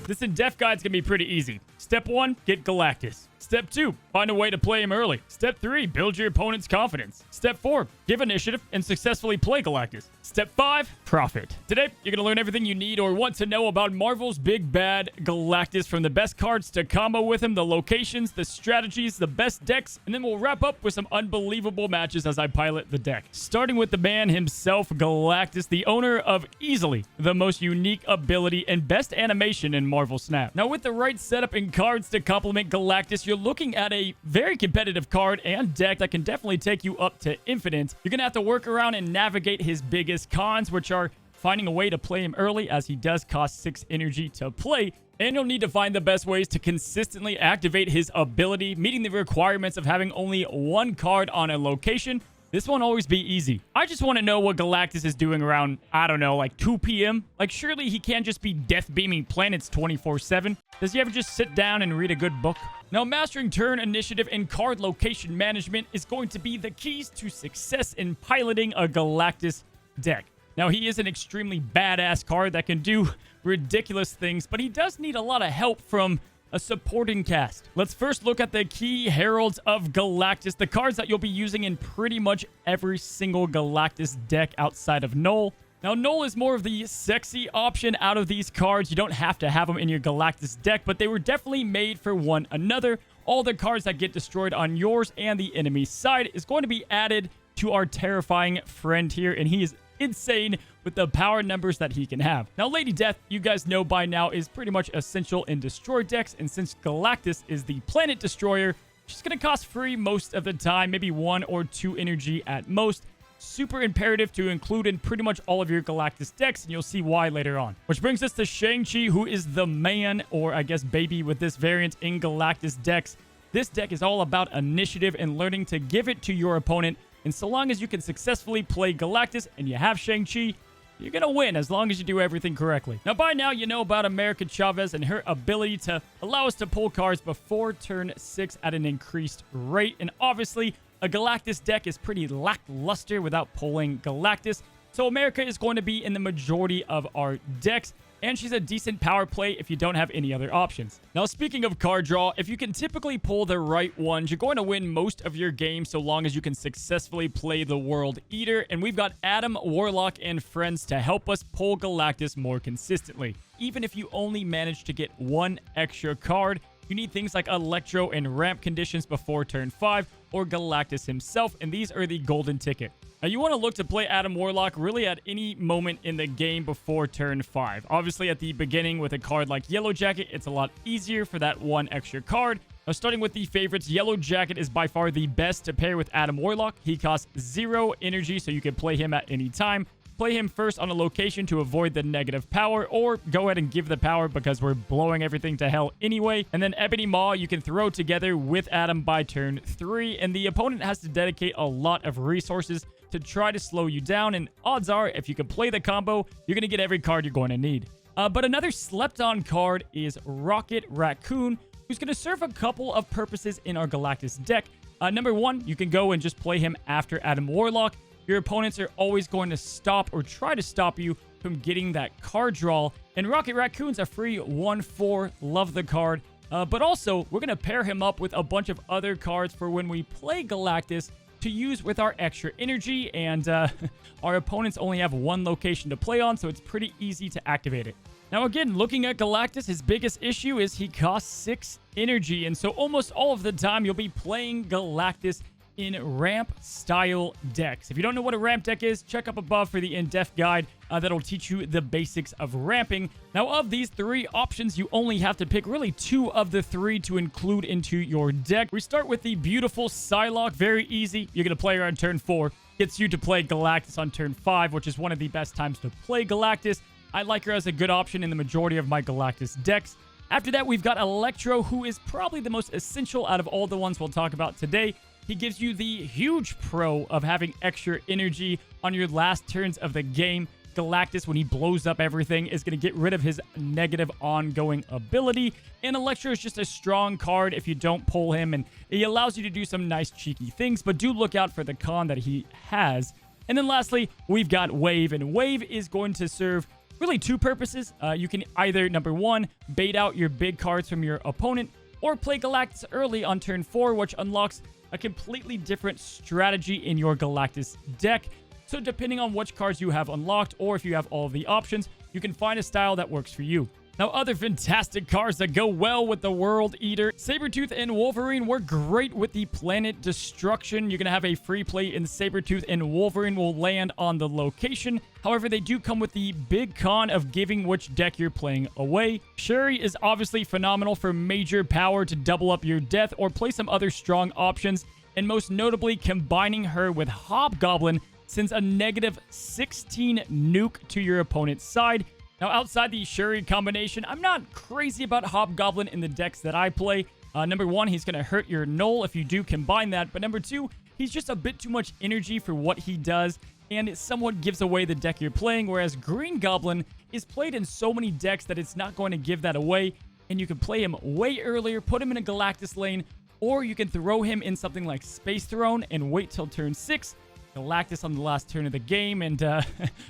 This in-depth guide's gonna be pretty easy. Step 1, get Galactus. Step 2, find a way to play him early. Step 3, build your opponent's confidence. Step 4, give initiative and successfully play Galactus. Step 5, profit. Today, you're gonna learn everything you need or want to know about Marvel's big bad Galactus, from the best cards to combo with him, the locations, the strategies, the best decks, and then we'll wrap up with some unbelievable matches as I pilot the deck. Starting with the man himself, Galactus, the owner of easily the most unique ability and best animation in Marvel Snap. Now, with the right setup and cards to complement Galactus, you're looking at a very competitive card and deck that can definitely take you up to infinite. You're gonna have to work around and navigate his biggest cons, which are finding a way to play him early, as he does cost 6 energy to play, and you'll need to find the best ways to consistently activate his ability, meeting the requirements of having only one card on a location. This won't always be easy. I just want to know what Galactus is doing around, I don't know, like 2 p.m. Like, surely he can't just be death beaming planets 24/7. Does he ever just sit down and read a good book? Now, mastering turn initiative and card location management is going to be the keys to success in piloting a Galactus deck. Now, he is an extremely badass card that can do ridiculous things, but he does need a lot of help from a supporting cast. Let's first look at the key Heralds of Galactus, the cards that you'll be using in pretty much every single Galactus deck outside of Knull. Now, Knull is more of the sexy option out of these cards. You don't have to have them in your Galactus deck, but they were definitely made for one another. All the cards that get destroyed on yours and the enemy's side is going to be added to our terrifying friend here, and he is insane with the power numbers that he can have. Now, Lady Death, you guys know by now, is pretty much essential in destroy decks, and since Galactus is the planet destroyer, she's going to cost free most of the time, maybe 1 or 2 energy at most. Super imperative to include in pretty much all of your Galactus decks, and you'll see why later on. Which brings us to Shang-Chi, who is the man, or I guess baby, with this variant in Galactus decks. This deck is all about initiative and learning to give it to your opponent, and so long as you can successfully play Galactus and you have Shang-Chi, you're going to win as long as you do everything correctly. Now, by now, you know about America Chavez and her ability to allow us to pull cards before turn 6 at an increased rate. And obviously, a Galactus deck is pretty lackluster without pulling Galactus. So America is going to be in the majority of our decks, and she's a decent power play if you don't have any other options. Now, speaking of card draw, if you can typically pull the right ones, you're going to win most of your games so long as you can successfully play the World Eater. And we've got Adam, Warlock, and friends to help us pull Galactus more consistently. Even if you only manage to get 1 extra card, you need things like Electro and ramp conditions before turn 5, or Galactus himself, and these are the golden ticket. Now, you want to look to play Adam Warlock really at any moment in the game before turn 5. Obviously, at the beginning with a card like Yellow Jacket, it's a lot easier for that 1 extra card. Now, starting with the favorites, Yellow Jacket is by far the best to pair with Adam Warlock. He costs 0 energy, so you can play him at any time. Play him first on a location to avoid the negative power, or go ahead and give the power because we're blowing everything to hell anyway. And then Ebony Maw you can throw together with Adam by turn 3, and the opponent has to dedicate a lot of resources to try to slow you down, and odds are, if you can play the combo, you're going to get every card you're going to need. But another slept-on card is Rocket Raccoon, who's going to serve a couple of purposes in our Galactus deck. Number 1, you can go and just play him after Adam Warlock. Your opponents are always going to stop or try to stop you from getting that card draw. And Rocket Raccoon's a free 1/4. Love the card. But also, we're going to pair him up with a bunch of other cards for when we play Galactus to use with our extra energy. And our opponents only have 1 location to play on, so it's pretty easy to activate it. Now, again, looking at Galactus, his biggest issue is he costs 6 energy. And so almost all of the time, you'll be playing Galactus in ramp-style decks. If you don't know what a ramp deck is, check up above for the in-depth guide that'll teach you the basics of ramping. Now, of these 3 options, you only have to pick really 2 of the 3 to include into your deck. We start with the beautiful Psylocke. Very easy. You're going to play her on turn 4. Gets you to play Galactus on turn 5, which is one of the best times to play Galactus. I like her as a good option in the majority of my Galactus decks. After that, we've got Electro, who is probably the most essential out of all the ones we'll talk about today. He gives you the huge pro of having extra energy on your last turns of the game. Galactus, when he blows up everything, is going to get rid of his negative ongoing ability. And Electro is just a strong card if you don't pull him, and he allows you to do some nice cheeky things, but do look out for the con that he has. And then lastly, we've got Wave, and Wave is going to serve really two purposes. You can either, number one, bait out your big cards from your opponent, or play Galactus early on turn 4, which unlocks a completely different strategy in your Galactus deck. So depending on which cards you have unlocked, or if you have all of the options, you can find a style that works for you. Now, other fantastic cards that go well with the World Eater. Sabretooth and Wolverine work great with the Planet Destruction. You're going to have a free play in Sabretooth, and Wolverine will land on the location. However, they do come with the big con of giving which deck you're playing away. Shuri is obviously phenomenal for major power to double up your death or play some other strong options, and most notably, combining her with Hobgoblin sends a negative 16 nuke to your opponent's side. Now, outside the Shuri combination, I'm not crazy about Hobgoblin in the decks that I play. Number one, he's going to hurt your Knull if you do combine that. But number two, he's just a bit too much energy for what he does, and it somewhat gives away the deck you're playing, whereas Green Goblin is played in so many decks that it's not going to give that away, and you can play him way earlier, put him in a Galactus lane, or you can throw him in something like Space Throne and wait till turn 6, Galactus on the last turn of the game, and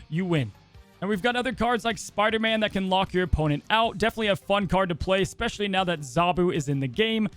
you win. And we've got other cards like Spider-Man that can lock your opponent out. Definitely a fun card to play, especially now that Zabu is in the game.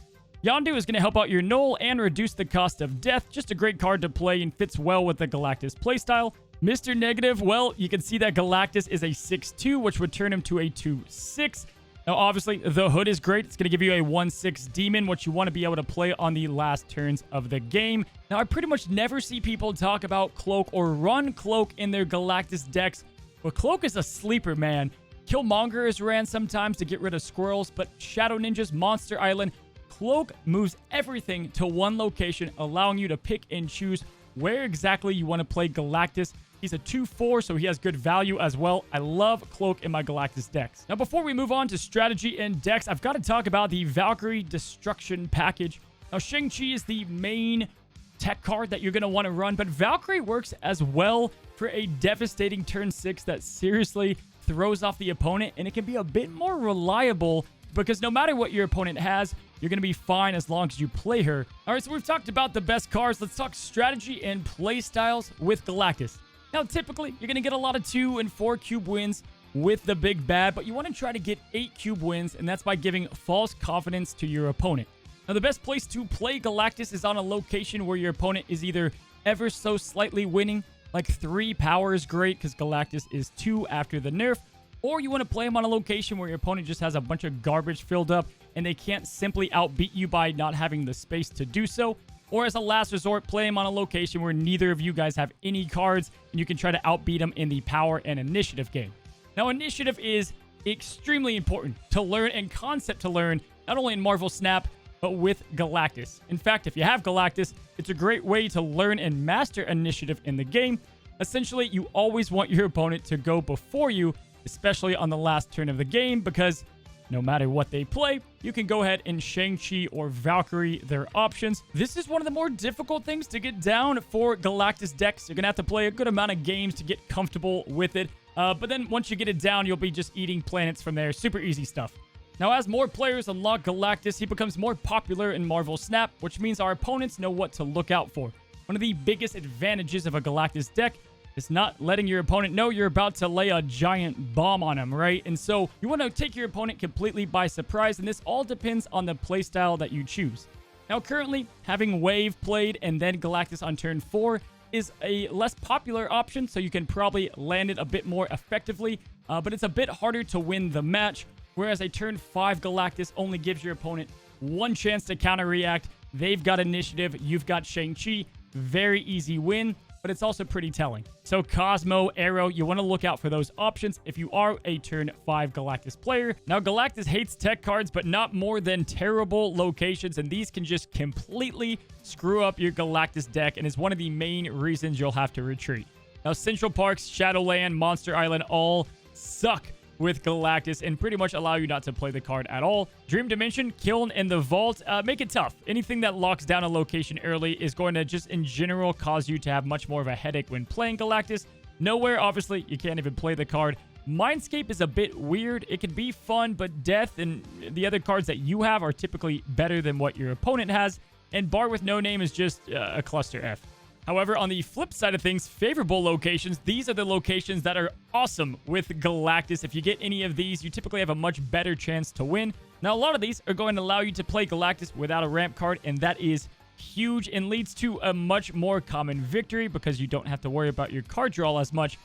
Yondu is going to help out your Knull and reduce the cost of death. Just a great card to play and fits well with the Galactus playstyle. Mr. Negative, well, you can see that Galactus is a 6-2, which would turn him to a 2-6. Now, obviously, the Hood is great. It's going to give you a 1-6 demon, which you want to be able to play on the last turns of the game. Now, I pretty much never see people talk about Cloak or run Cloak in their Galactus decks. But Cloak is a sleeper, man. Killmonger is ran sometimes to get rid of squirrels, but Shadow Ninjas, Monster Island, Cloak moves everything to one location, allowing you to pick and choose where exactly you want to play Galactus. He's a 2-4, so he has good value as well. I love Cloak in my Galactus decks. Now, before we move on to strategy and decks, I've got to talk about the Valkyrie Destruction package. Now, Shang-Chi is the main tech card that you're going to want to run, but Valkyrie works as well for a devastating turn 6 that seriously throws off the opponent, and it can be a bit more reliable because no matter what your opponent has, you're going to be fine as long as you play her. All right, so we've talked about the best cards. Let's talk strategy and play styles with Galactus. Now, typically, you're going to get a lot of 2 and 4 cube wins with the big bad, but you want to try to get 8 cube wins, and that's by giving false confidence to your opponent. Now, the best place to play Galactus is on a location where your opponent is either ever so slightly winning, like 3 power is great because Galactus is 2 after the nerf, or you want to play him on a location where your opponent just has a bunch of garbage filled up and they can't simply outbeat you by not having the space to do so. Or as a last resort, play him on a location where neither of you guys have any cards and you can try to outbeat him in the power and initiative game. Now, initiative is extremely important to learn and concept to learn, not only in Marvel Snap, but with Galactus. In fact, if you have Galactus, it's a great way to learn and master initiative in the game. Essentially, you always want your opponent to go before you, especially on the last turn of the game, because no matter what they play, you can go ahead and Shang-Chi or Valkyrie their options. This is one of the more difficult things to get down for Galactus decks. You're going to have to play a good amount of games to get comfortable with it. But then once you get it down, you'll be just eating planets from there. Super easy stuff. Now, as more players unlock Galactus, he becomes more popular in Marvel Snap, which means our opponents know what to look out for. One of the biggest advantages of a Galactus deck is not letting your opponent know you're about to lay a giant bomb on him, right? And so you want to take your opponent completely by surprise, and this all depends on the playstyle that you choose. Now, currently, having Wave played and then Galactus on turn 4 is a less popular option, so you can probably land it a bit more effectively, but it's a bit harder to win the match. Whereas a turn 5 Galactus only gives your opponent one chance to counter-react. They've got initiative, you've got Shang-Chi. Very easy win, but it's also pretty telling. So Cosmo, Arrow, you want to look out for those options if you are a turn 5 Galactus player. Now, Galactus hates tech cards, but not more than terrible locations, and these can just completely screw up your Galactus deck and is one of the main reasons you'll have to retreat. Now, Central Parks, Shadowland, Monster Island all suck with Galactus and pretty much allow you not to play the card at all. Dream Dimension, Kiln, and the Vault make it tough. Anything that locks down a location early is going to just in general cause you to have much more of a headache when playing Galactus. Nowhere, obviously, you can't even play the card. Mindscape is a bit weird. It can be fun, but Death and the other cards that you have are typically better than what your opponent has. And Bar with No Name is just a cluster F. However, on the flip side of things, favorable locations, these are the locations that are awesome with Galactus. If you get any of these, you typically have a much better chance to win. Now, a lot of these are going to allow you to play Galactus without a ramp card, and that is huge and leads to a much more common victory because you don't have to worry about your card draw as much.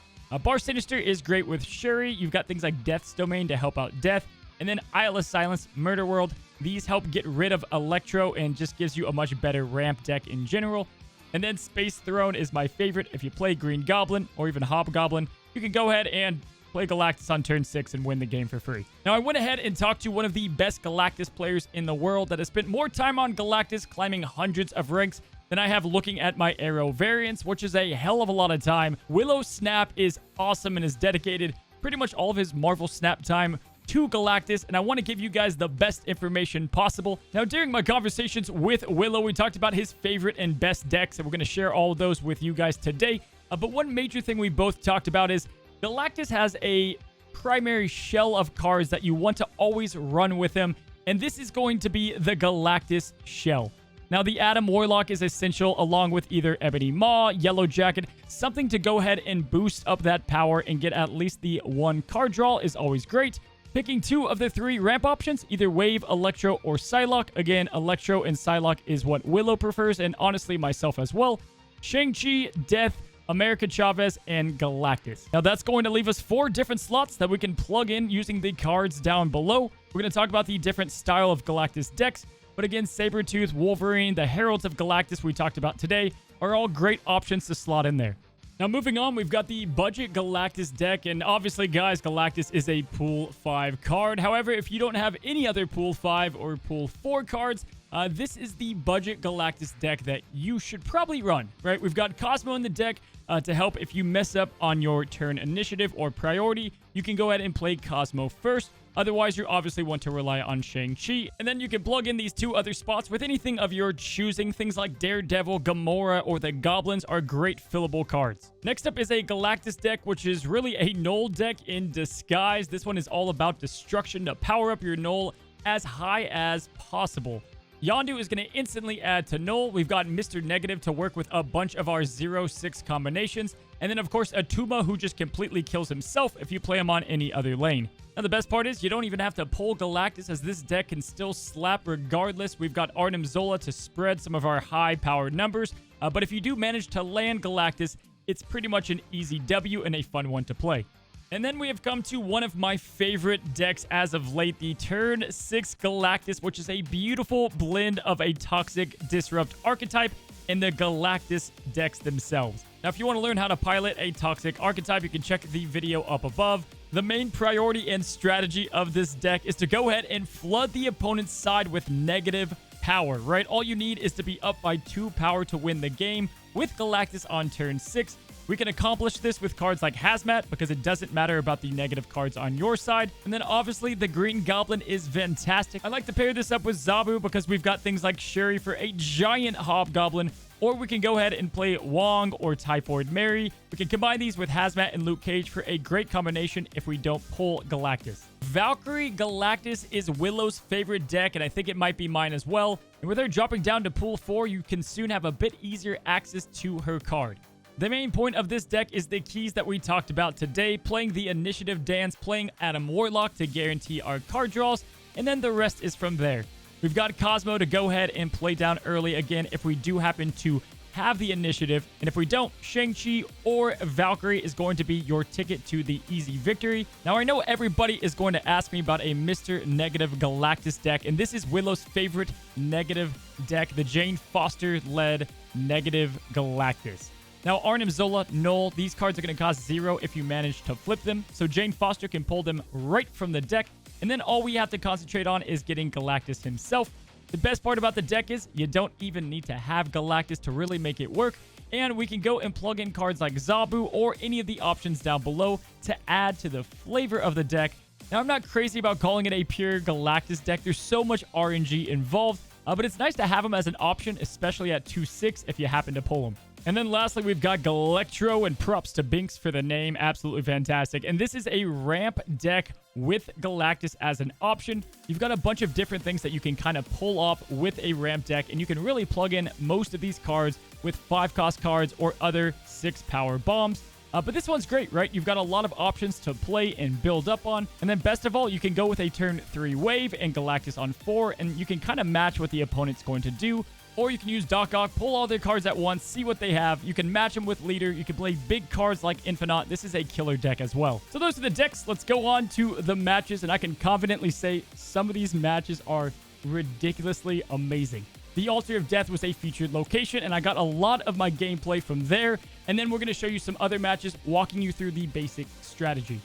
Bar Sinister is great with Shuri. You've got things like Death's Domain to help out Death. And then Isle of Silence, Murder World. These help get rid of Galectro and just gives you a much better ramp deck in general. And then Space Throne is my favorite. If you play Green Goblin or even Hobgoblin, you can go ahead and play Galactus on turn 6 and win the game for free. Now, I went ahead and talked to one of the best Galactus players in the world that has spent more time on Galactus climbing hundreds of ranks than I have looking at my Arrow variants, which is a hell of a lot of time. Willow Snap is awesome and has dedicated pretty much all of his Marvel Snap time to Galactus, and I want to give you guys the best information possible. Now, during my conversations with Willow, we talked about his favorite and best decks, and we're going to share all of those with you guys today. But one major thing we both talked about is Galactus has a primary shell of cards that you want to always run with him, and this is going to be the Galactus Shell. Now, the Atom Warlock is essential along with either Ebony Maw, Yellow Jacket. Something to go ahead and boost up that power and get at least the one card draw is always great. Picking 2 of the 3 ramp options, either Wave, Electro, or Psylocke. Again, Electro and Psylocke is what Willow prefers, and honestly, myself as well. Shang-Chi, Death, America Chavez, and Galactus. Now, that's going to leave us 4 different slots that we can plug in using the cards down below. We're going to talk about the different style of Galactus decks, but again, Sabretooth, Wolverine, the Heralds of Galactus we talked about today are all great options to slot in there. Now, moving on, we've got the Budget Galactus deck, and obviously, guys, Galactus is a Pool 5 card. However, if you don't have any other Pool 5 or Pool 4 cards, this is the Budget Galactus deck that you should probably run, right? We've got Cosmo in the deck to help if you mess up on your turn initiative or priority. You can go ahead and play Cosmo first. Otherwise, you obviously want to rely on Shang-Chi. And then you can plug in these 2 other spots with anything of your choosing. Things like Daredevil, Gamora, or the Goblins are great fillable cards. Next up is a Galactus deck, which is really a Knull deck in disguise. This one is all about destruction to power up your Knull as high as possible. Yondu is going to instantly add to Knull. We've got Mr. Negative to work with a bunch of our 0-6 combinations. And then, of course, Atuma, who just completely kills himself if you play him on any other lane. Now, the best part is you don't even have to pull Galactus, as this deck can still slap regardless. We've got Arnim Zola to spread some of our high-powered numbers. But if you do manage to land Galactus, it's pretty much an easy W and a fun one to play. And then we have come to one of my favorite decks as of late, the Turn 6 Galactus, which is a beautiful blend of a Toxic Disrupt archetype and the Galactus decks themselves. Now, if you want to learn how to pilot a Toxic archetype, you can check the video up above. The main priority and strategy of this deck is to go ahead and flood the opponent's side with negative power, right? All you need is to be up by 2 power to win the game with Galactus on turn 6. We can accomplish this with cards like Hazmat because it doesn't matter about the negative cards on your side. And then obviously the Green Goblin is fantastic. I like to pair this up with Zabu because we've got things like Shuri for a giant Hobgoblin, or we can go ahead and play Wong or Typhoid Mary. We can combine these with Hazmat and Luke Cage for a great combination if we don't pull Galactus. Valkyrie Galactus is Willow's favorite deck, and I think it might be mine as well. And with her dropping down to Pool 4, you can soon have a bit easier access to her card. The main point of this deck is the keys that we talked about today, playing the Initiative Dance, playing Atom Warlock to guarantee our card draws, and then the rest is from there. We've got Cosmo to go ahead and play down early again if we do happen to have the initiative, and if we don't, Shang-Chi or Valkyrie is going to be your ticket to the easy victory. Now, I know everybody is going to ask me about a Mr. Negative Galactus deck, and this is Willow's favorite negative deck, the Jane Foster-led Negative Galactus. Now, Arnim Zola, Knull, these cards are going to cost 0 if you manage to flip them, so Jane Foster can pull them right from the deck, and then all we have to concentrate on is getting Galactus himself. The best part about the deck is you don't even need to have Galactus to really make it work, and we can go and plug in cards like Zabu or any of the options down below to add to the flavor of the deck. Now, I'm not crazy about calling it a pure Galactus deck. There's so much RNG involved, but it's nice to have him as an option, especially at 2-6 if you happen to pull him. And then lastly, we've got Galectro, and props to Binks for the name. Absolutely fantastic. And this is a ramp deck with Galactus as an option. You've got a bunch of different things that you can kind of pull off with a ramp deck, and you can really plug in most of these cards with 5-cost cards or other 6-power bombs. But this one's great, right? You've got a lot of options to play and build up on. And then best of all, you can go with a turn 3 wave and Galactus on 4, and you can kind of match what the opponent's going to do. Or you can use Doc Ock, pull all their cards at once, see what they have. You can match them with Leader. You can play big cards like Infinite. This is a killer deck as well. So those are the decks. Let's go on to the matches, and I can confidently say some of these matches are ridiculously amazing. The Altar of Death was a featured location, and I got a lot of my gameplay from there. And then we're going to show you some other matches, walking you through the basic strategy.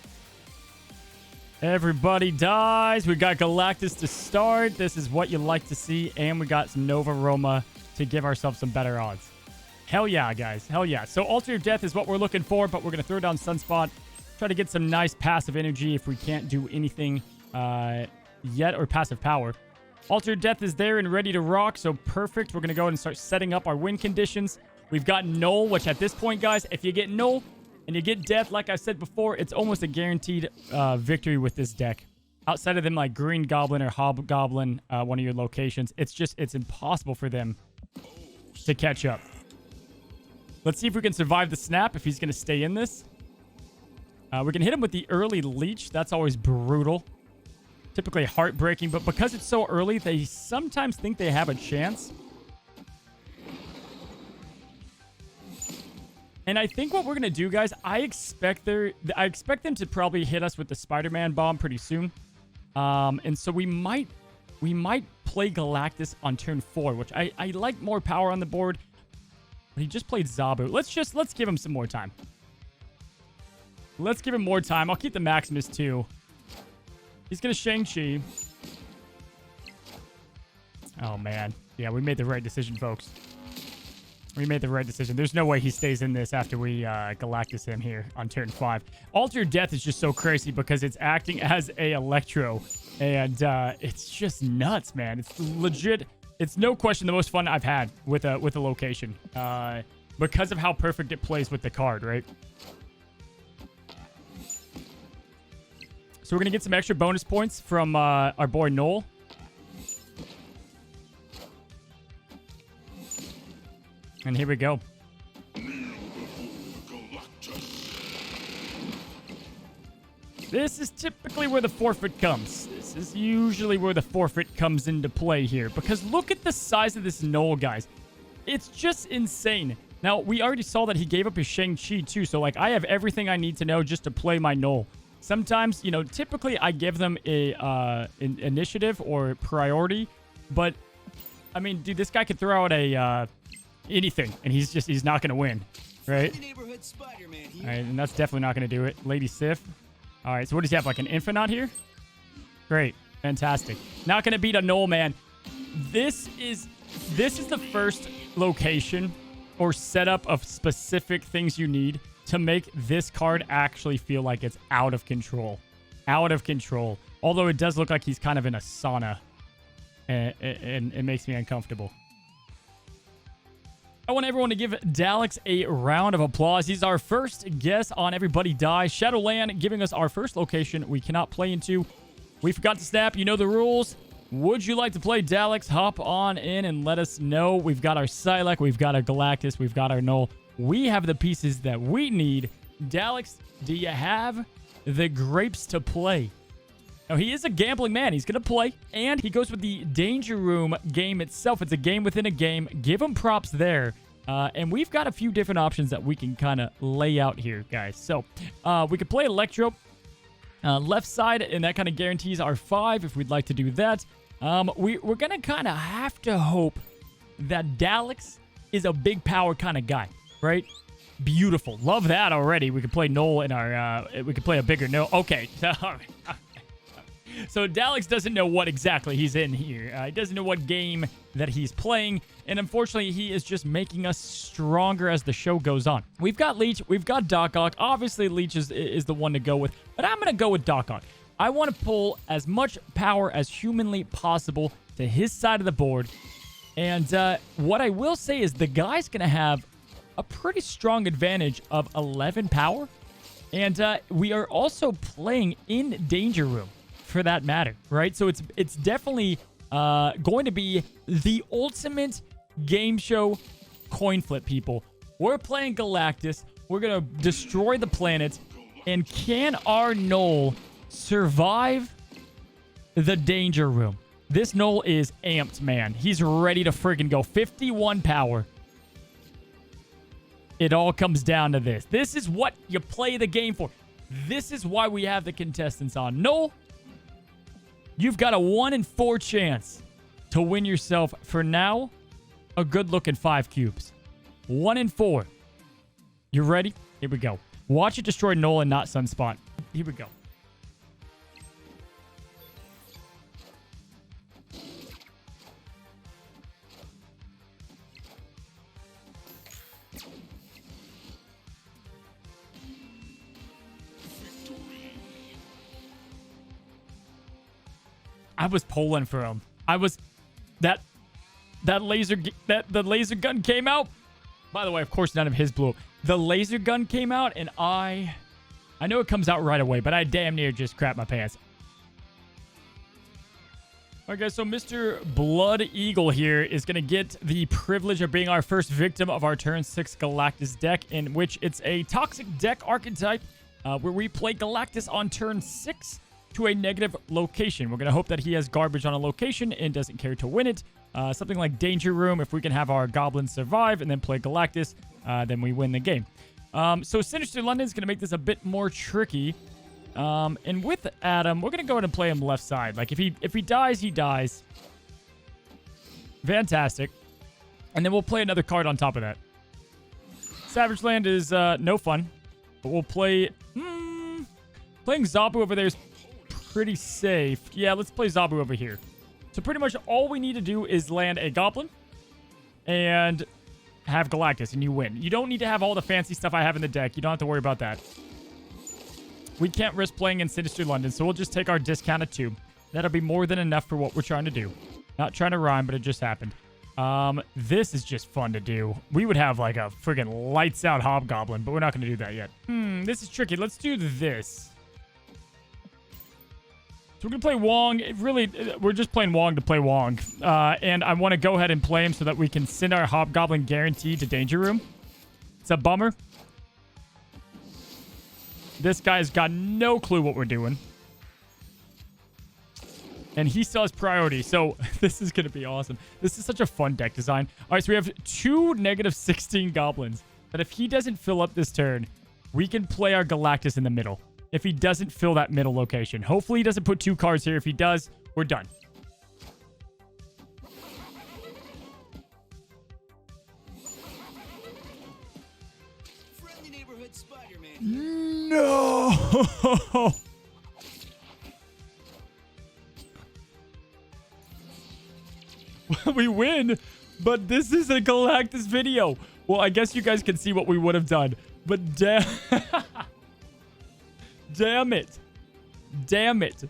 Everybody dies. We got Galactus to start. This is what you like to see. And we got some Nova Roma to give ourselves some better odds. Hell yeah, guys. Hell yeah. So Altar of Death is what we're looking for, but we're going to throw down Sunspot. Try to get some nice passive energy if we can't do anything yet, or passive power. Altar of Death is there and ready to rock, so perfect. We're going to go ahead and start setting up our win conditions. We've got Knull, which at this point, guys, if you get Knull and you get Death, like I said before, it's almost a guaranteed victory with this deck. Outside of them, like Green Goblin or Hobgoblin, one of your locations, it's impossible for them to catch up. Let's see if we can survive the snap, if he's going to stay in this. We can hit him with the early leech. That's always brutal. Typically heartbreaking, but because it's so early, they sometimes think they have a chance. And I think what we're going to do, guys, I expect them to probably hit us with the Spider-Man bomb pretty soon. And so we might play Galactus on turn 4, which I like more power on the board. But he just played Zabu. Let's give him some more time. Let's give him more time. I'll keep the Maximus too. He's going to Shang-Chi. Oh, man. Yeah, we made the right decision, folks. We made the right decision. There's no way he stays in this after we Galactus him here on turn 5. Altar of Death is just so crazy because it's acting as a Electro. And it's just nuts, man. It's legit. It's no question the most fun I've had with a location. Because of how perfect it plays with the card, right? So we're going to get some extra bonus points from our boy Knull. And here we go. This is typically where the forfeit comes. This is usually where the forfeit comes into play here. Because look at the size of this Knull, guys. It's just insane. Now, we already saw that he gave up his Shang-Chi too. So, like, I have everything I need to know just to play my Knull. Sometimes, you know, typically I give them a initiative or priority, but I mean, dude, this guy could throw out a anything, and he's not gonna win, right? All right, and that's definitely not gonna do it. Lady Sif. All right, so what does he have? Like an Infinite here? Great, fantastic. Not gonna beat a Knull, man. This is the first location or setup of specific things you need to make this card actually feel like it's out of control. Out of control. Although it does look like he's kind of in a sauna. And it makes me uncomfortable. I want everyone to give Daleks a round of applause. He's our first guest on Everybody Die. Shadowland giving us our first location we cannot play into. We forgot to snap. You know the rules. Would you like to play Daleks? Hop on in and let us know. We've got our Psylocke. We've got our Galactus. We've got our Knull. We have the pieces that we need. Daleks, do you have the grapes to play? Now, he is a gambling man. He's going to play. And he goes with the Danger Room game itself. It's a game within a game. Give him props there. And we've got a few different options that we can kind of lay out here, guys. So, we could play Electro. Left side, and that kind of guarantees our 5 if we'd like to do that. We're going to kind of have to hope that Daleks is a big power kind of guy. Right? Beautiful. Love that already. We could play Knull in our... we could play a bigger Knull. Okay. So Daleks doesn't know what exactly he's in here. He doesn't know what game that he's playing. And unfortunately, he is just making us stronger as the show goes on. We've got Leech. We've got Doc Ock. Obviously, Leech is the one to go with. But I'm going to go with Doc Ock. I want to pull as much power as humanly possible to his side of the board. And what I will say is the guy's going to have a pretty strong advantage of 11 power. And we are also playing in Danger Room, for that matter, right? So it's definitely going to be the ultimate game show coin flip, people. We're playing Galactus. We're going to destroy the planet. And can our Knull survive the Danger Room? This Knull is amped, man. He's ready to freaking go. 51 power. It all comes down to this. This is what you play the game for. This is why we have the contestants on. Knull, you've got a 1 in 4 chance to win yourself, for now, a good-looking 5 cubes. 1 in 4. You ready? Here we go. Watch it destroy Knull and not Sunspot. Here we go. I was pulling for him. I was... The laser gun came out. By the way, of course, none of his blew up. The laser gun came out, and I know it comes out right away, but I damn near just crapped my pants. All right, guys, so Mr. Blood Eagle here is going to get the privilege of being our first victim of our turn 6 Galactus deck, in which it's a toxic deck archetype where we play Galactus on turn 6 to a negative location. We're going to hope that he has garbage on a location and doesn't care to win it. Something like Danger Room. If we can have our goblins survive and then play Galactus, then we win the game. So Sinister London's going to make this a bit more tricky. And with Adam, we're going to go ahead and play him left side. Like, if he dies, he dies. Fantastic. And then we'll play another card on top of that. Savage Land is no fun. But we'll play... playing Zabu over there is pretty safe. Yeah, let's play Zabu over here. So pretty much all we need to do is land a Goblin and have Galactus, and you win. You don't need to have all the fancy stuff I have in the deck. You don't have to worry about that. We can't risk playing in Sinister London, so we'll just take our discount of 2. That'll be more than enough for what we're trying to do. Not trying to rhyme, but it just happened. This is just fun to do. We would have like a friggin' lights out Hobgoblin, but we're not going to do that yet. This is tricky. Let's do this. So we're going to play Wong. We're just playing Wong to play Wong. And I want to go ahead and play him so that we can send our Hobgoblin guaranteed to Danger Room. It's a bummer. This guy's got no clue what we're doing. And he still has priority, so this is going to be awesome. This is such a fun deck design. All right, so we have 2 -16 goblins. But if he doesn't fill up this turn, we can play our Galactus in the middle. If he doesn't fill that middle location. Hopefully he doesn't put 2 cards here. If he does, we're done. Friendly neighborhood Spider-Man. No! We win, but this is a Galactus video. Well, I guess you guys can see what we would have done. But damn... Damn it. Damn it.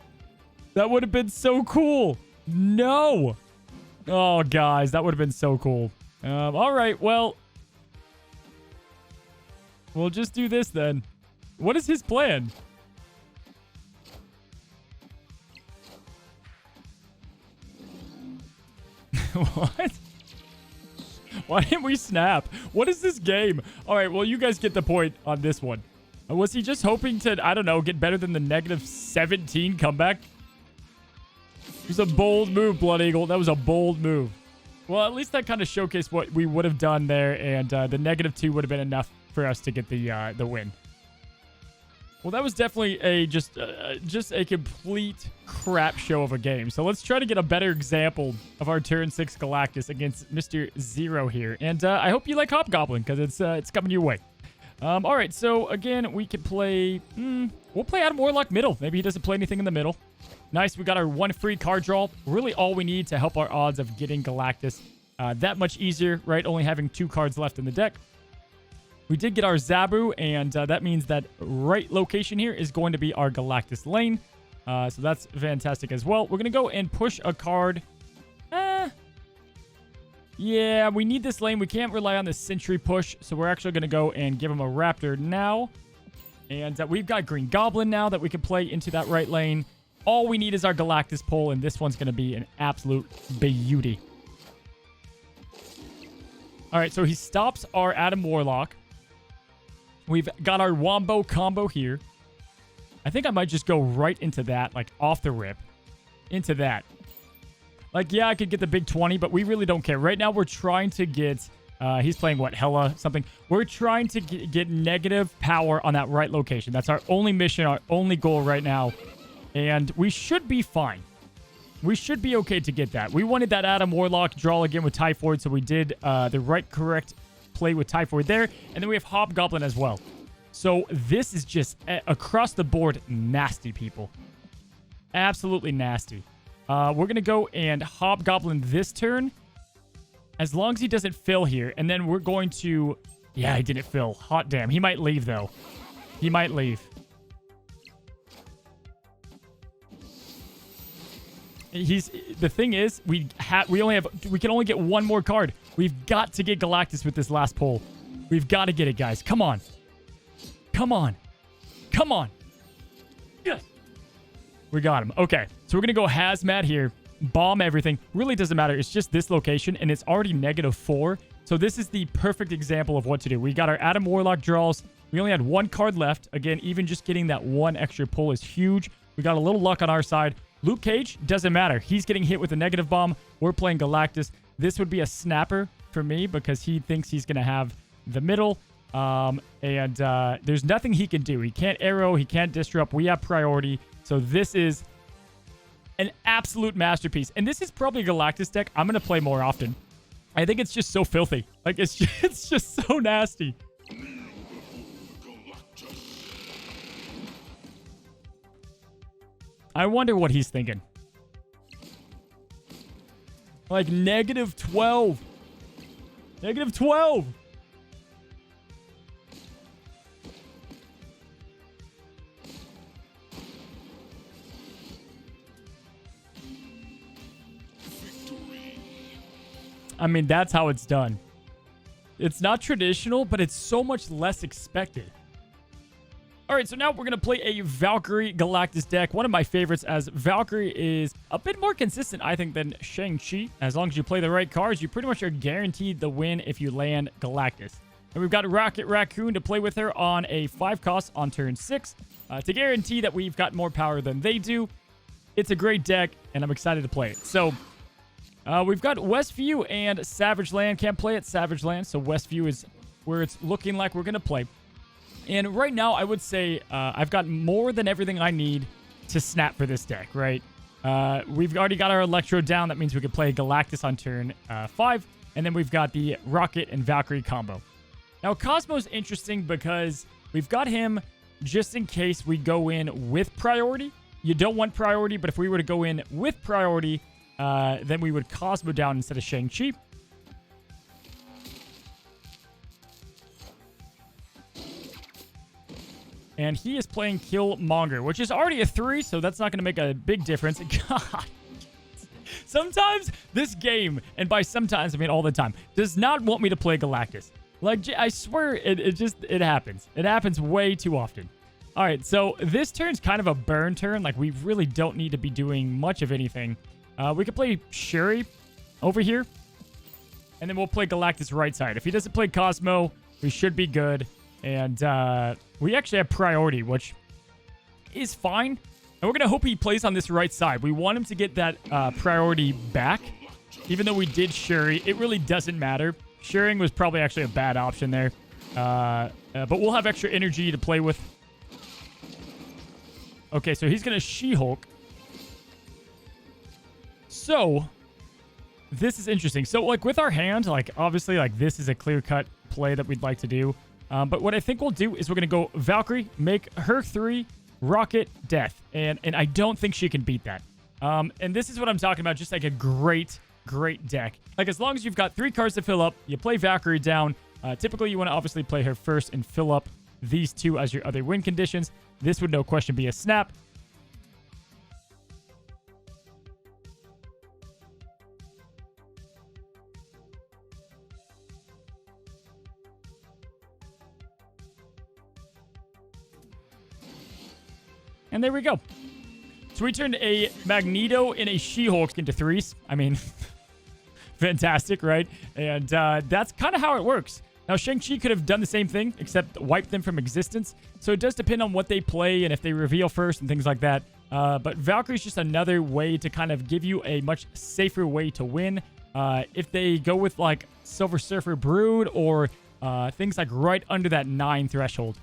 That would have been so cool. No. Oh, guys, that would have been so cool. All right, well... We'll just do this then. What is his plan? What? Why didn't we snap? What is this game? All right, well, you guys get the point on this one. Was he just hoping to, I don't know, get better than the -17 comeback? It was a bold move, Blood Eagle. That was a bold move. Well, at least that kind of showcased what we would have done there, and the -2 would have been enough for us to get the win. Well, that was definitely just a complete crap show of a game. So let's try to get a better example of our turn 6 Galactus against Mr. Zero here. And I hope you like Hobgoblin, because it's coming your way. All right, so again, we could play... we'll play Adam Warlock middle. Maybe he doesn't play anything in the middle. Nice, we got our 1 free card draw. Really all we need to help our odds of getting Galactus that much easier, right? Only having 2 cards left in the deck. We did get our Zabu, and that means that right location here is going to be our Galactus lane. So that's fantastic as well. We're going to go and push a card. Yeah, we need this lane. We can't rely on the Sentry push, so we're actually going to go and give him a Raptor now. And we've got Green Goblin now that we can play into that right lane. All we need is our Galactus pull, and this one's going to be an absolute beauty. All right, so he stops our Adam Warlock. We've got our Wombo combo here. I think I might just go right into that, like off the rip. Into that. Like, yeah, I could get the big 20, but we really don't care. Right now, we're trying to get... he's playing, what, Hella something? We're trying to get negative power on that right location. That's our only mission, our only goal right now. And we should be fine. We should be okay to get that. We wanted that Adam Warlock draw again with Typhoid, so we did the right correct play with Typhoid there. And then we have Hobgoblin as well. So this is just across the board nasty, people. Absolutely nasty. We're going to go and Hobgoblin this turn. As long as he doesn't fill here. And then we're going to... Yeah, he didn't fill. Hot damn. He might leave, though. He might leave. The thing is, we can only get one more card. We've got to get Galactus with this last pull. We've got to get it, guys. Come on. Come on. Come on. Yes. We got him. Okay. So we're going to go Hazmat here. Bomb everything. Really doesn't matter. It's just this location, and it's already -4. So this is the perfect example of what to do. We got our Adam Warlock draws. We only had one card left. Again, even just getting that one extra pull is huge. We got a little luck on our side. Luke Cage, doesn't matter. He's getting hit with a negative bomb. We're playing Galactus. This would be a snapper for me because he thinks he's going to have the middle. There's nothing he can do. He can't arrow. He can't disrupt. We have priority. So this is an absolute masterpiece. And this is probably a Galactus deck I'm going to play more often. I think it's just so filthy. Like, it's just so nasty. I wonder what he's thinking. Like, -12. -12. I mean, that's how it's done. It's not traditional, but it's so much less expected. All right, so now we're going to play a Valkyrie Galactus deck. One of my favorites, as Valkyrie is a bit more consistent, I think, than Shang-Chi. As long as you play the right cards, you pretty much are guaranteed the win if you land Galactus. And we've got Rocket Raccoon to play with her on a 5 cost on turn 6 to guarantee that we've got more power than they do. It's a great deck, and I'm excited to play it. So we've got Westview and Savage Land. Can't play at Savage Land, so Westview is where it's looking like we're going to play. And right now, I would say I've got more than everything I need to snap for this deck, right? We've already got our Electro down. That means we can play Galactus on turn 5. And then we've got the Rocket and Valkyrie combo. Now, Cosmo's interesting because we've got him just in case we go in with priority. You don't want priority, but if we were to go in with priority, then we would Cosmo down instead of Shang-Chi. And he is playing Killmonger, which is already a 3, so that's not going to make a big difference. God. Sometimes this game, and by sometimes I mean all the time, does not want me to play Galactus. Like, I swear, it happens. It happens way too often. All right, so this turn's kind of a burn turn. Like, we really don't need to be doing much of anything. We could play Shuri over here, and then we'll play Galactus right side. If he doesn't play Cosmo, we should be good. And we actually have priority, which is fine. And we're going to hope he plays on this right side. We want him to get that priority back. Even though we did Shuri, it really doesn't matter. Shuring was probably actually a bad option there. But we'll have extra energy to play with. Okay, so he's going to She-Hulk. So, this is interesting. So, like, with our hand, like, obviously, like, this is a clear-cut play that we'd like to do. But what I think we'll do is we're going to go Valkyrie, make her 3, Rocket, Death. And I don't think she can beat that. And this is what I'm talking about, just like a great deck. Like, as long as you've got 3 cards to fill up, you play Valkyrie down. Typically, you want to obviously play her first and fill up these 2 as your other win conditions. This would no question be a snap. And there we go. So we turned a Magneto and a She-Hulk into 3s. I mean, fantastic, right? And that's kind of how it works. Now, Shang-Chi could have done the same thing, except wiped them from existence. So it does depend on what they play and if they reveal first and things like that. But Valkyrie's just another way to kind of give you a much safer way to win. If they go with, like, Silver Surfer Brood or things like right under that 9 threshold.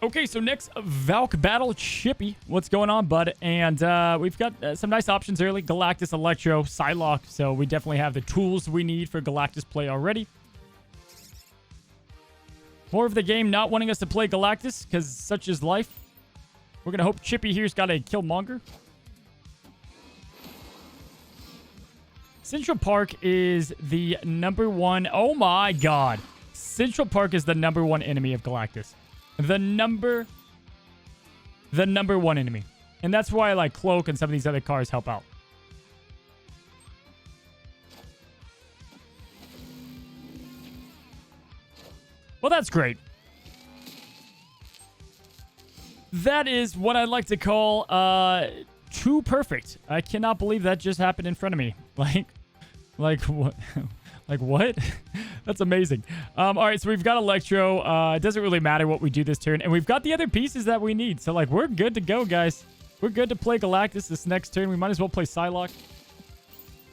Okay, so next, Valk Battle Chippy. What's going on, bud? And we've got some nice options early. Galactus, Electro, Psylocke. So we definitely have the tools we need for Galactus play already. More of the game not wanting us to play Galactus, because such is life. We're going to hope Chippy here's got a Killmonger. Central Park is the #1. Oh my god. Central Park is the #1 enemy of Galactus. The number 1 enemy. And that's why like Cloak and some of these other cars help out. Well, that's great. That is what I'd like to call too perfect. I cannot believe that just happened in front of me. Like what? Like what? That's amazing. All right, so we've got Electro. It doesn't really matter what we do this turn. And we've got the other pieces that we need. So, like, we're good to go, guys. We're good to play Galactus this next turn. We might as well play Psylocke.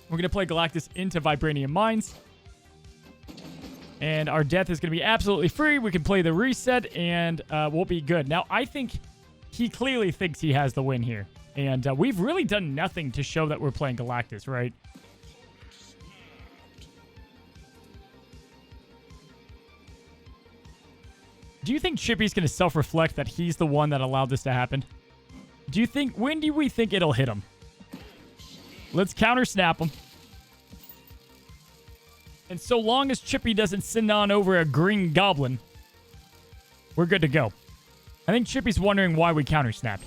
We're going to play Galactus into Vibranium Mines. And our death is going to be absolutely free. We can play the reset, and we'll be good. Now, I think he clearly thinks he has the win here. And we've really done nothing to show that we're playing Galactus, right? Do you think Chippy's going to self-reflect that he's the one that allowed this to happen? Do you think... When do we think it'll hit him? Let's counter-snap him. And so long as Chippy doesn't send on over a green goblin, we're good to go. I think Chippy's wondering why we counter-snapped.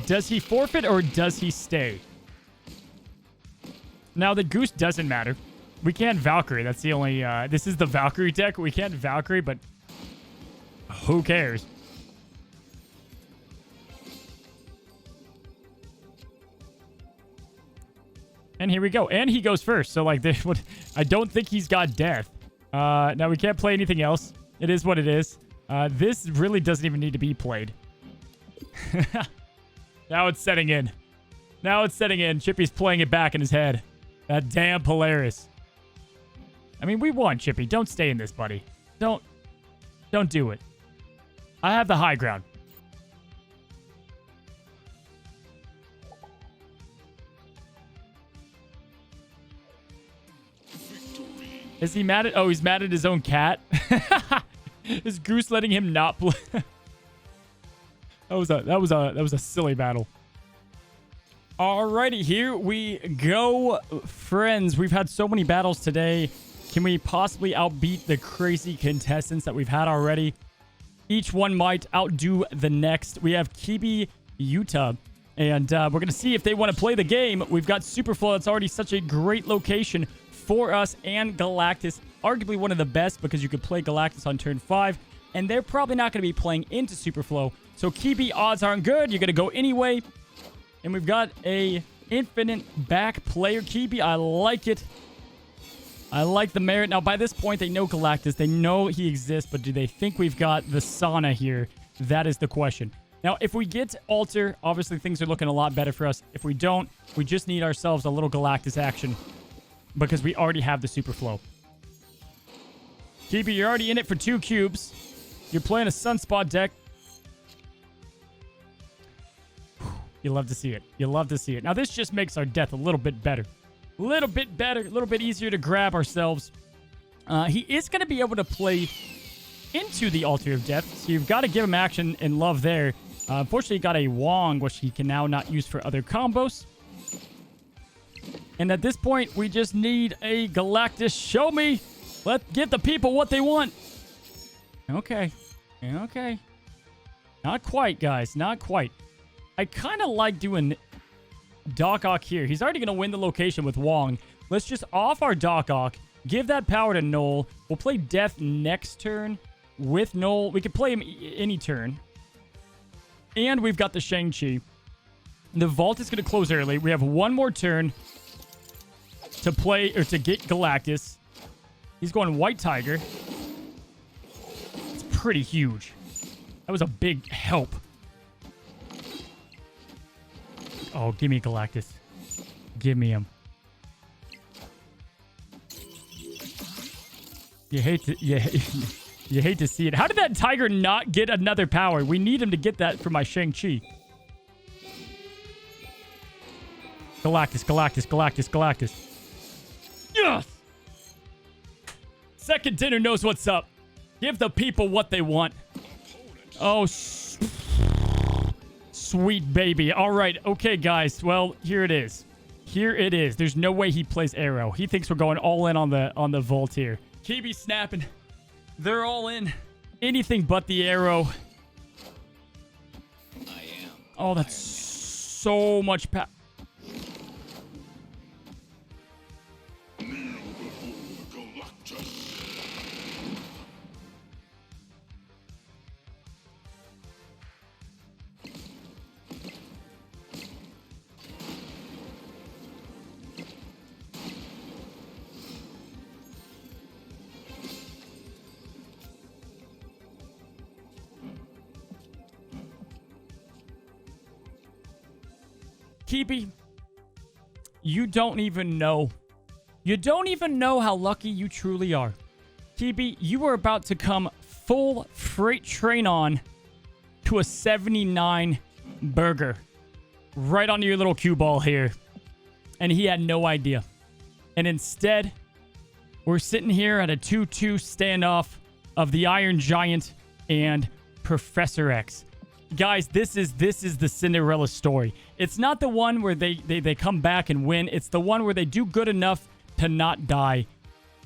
Does he forfeit or does he stay? Now, the Goose doesn't matter. We can't Valkyrie. That's the only... this is the Valkyrie deck. We can't Valkyrie, but who cares? And here we go. And he goes first. So, like, I don't think he's got death. Now, we can't play anything else. It is what it is. This really doesn't even need to be played. Now it's setting in. Now it's setting in. Chippy's playing it back in his head. That damn Polaris. I mean, we won, Chippy. Don't stay in this, buddy. Don't do it. I have the high ground. Is he mad at... Oh, he's mad at his own cat? Is Goose letting him not play? That was a silly battle. Alrighty, here we go, friends. We've had so many battles today. Can we possibly outbeat the crazy contestants that we've had already? Each one might outdo the next. We have Kibi, Utah, and we're going to see if they want to play the game. We've got Superflow. That's already such a great location for us, and Galactus, arguably one of the best because you could play Galactus on turn 5, and they're probably not going to be playing into Superflow. So Kibi odds aren't good. You're going to go anyway. And we've got a infinite back player. Kibi, I like it. I like the merit. Now, by this point, they know Galactus. They know he exists, but do they think we've got the sauna here? That is the question. Now, if we get Alter, obviously things are looking a lot better for us. If we don't, we just need ourselves a little Galactus action because we already have the Superflow. Kibi, you're already in it for 2 cubes. You're playing a Sunspot deck. You love to see it. You love to see it. Now, this just makes our death a little bit better. A little bit better. A little bit easier to grab ourselves. He is going to be able to play into the Altar of Death, so you've got to give him action and love there. Unfortunately, he got a Wong, which he can now not use for other combos. And at this point, we just need a Galactus. Show me. Let's give the people what they want. Okay. Okay. Not quite, guys. Not quite. I kind of like doing... Doc Ock here. He's already going to win the location with Wong. Let's just off our Doc Ock. Give that power to Knull. We'll play Death next turn with Knull. We could play him any turn. And we've got the Shang-Chi. The Vault is going to close early. We have one more turn to play or to get Galactus. He's going White Tiger. It's pretty huge. That was a big help. Oh, give me Galactus. Give me him. You hate to see it. How did that Tiger not get another power? We need him to get that for my Shang-Chi. Galactus, Galactus, Galactus, Galactus. Yes! Second dinner knows what's up. Give the people what they want. Oh, sweet baby. All right. Okay, guys. Well, here it is. Here it is. There's no way he plays Arrow. He thinks we're going all in on the Vault here. Kibi snapping. They're all in. Anything but the Arrow. Oh, that's so much power. Kibi, you don't even know. You don't even know how lucky you truly are. Kibi, you are about to come full freight train on to a 79 burger. Right onto your little cue ball here. And he had no idea. And instead, we're sitting here at a 2-2 standoff of the Iron Giant and Professor X. Guys, this is the Cinderella story. It's not the one where they come back and win. It's the one where they do good enough to not die.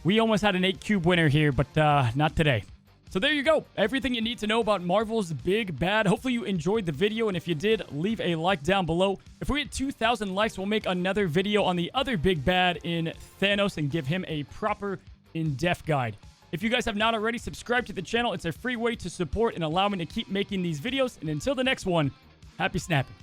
We almost had an 8-cube winner here, but not today. So there you go. Everything you need to know about Marvel's Big Bad. Hopefully you enjoyed the video, and if you did, leave a like down below. If we hit 2,000 likes, we'll make another video on the other Big Bad in Thanos and give him a proper in-depth guide. If you guys have not already, subscribe to the channel. It's a free way to support and allow me to keep making these videos. And until the next one, happy snapping.